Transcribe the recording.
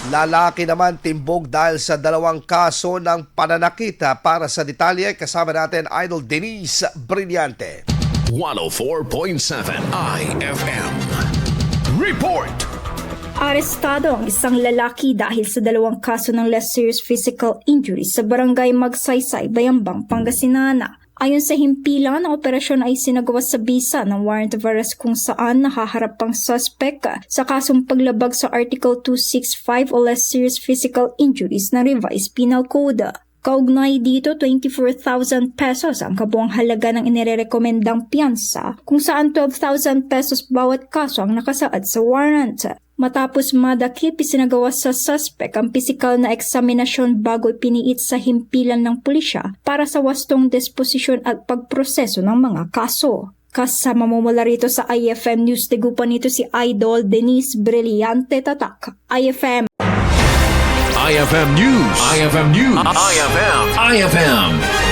Lalaki naman timbog dahil sa dalawang kaso ng pananakit. Para sa detalye, kasama natin Idol Denise Brillante. 104.7 IFM Report! Arestado ang isang lalaki dahil sa dalawang kaso ng less serious physical injury sa barangay Magsaysay, Bayambang, Pangasinan. Ayon sa himpilan, ang operasyon ay sinagawa sa bisa ng warrant of arrest kung saan nahaharap ang suspect sa kasong paglabag sa Article 265 o less serious physical injuries ng Revised Penal Code. Kaugnay dito, 24,000 pesos ang kabuang halaga ng inirekomendang piyansa kung saan 12,000 pesos bawat kaso ang nakasaad sa warrant. Matapos madakip, isinagawa sa suspect ang pisikal na eksaminasyon bago ipiniit sa himpilan ng pulisya para sa wastong disposisyon at pagproseso ng mga kaso. Kasama mo mula rito sa IFM News, tigupan nito si Idol Denise Brillante, Tatak, IFM. IFM News. IFM News. IFM.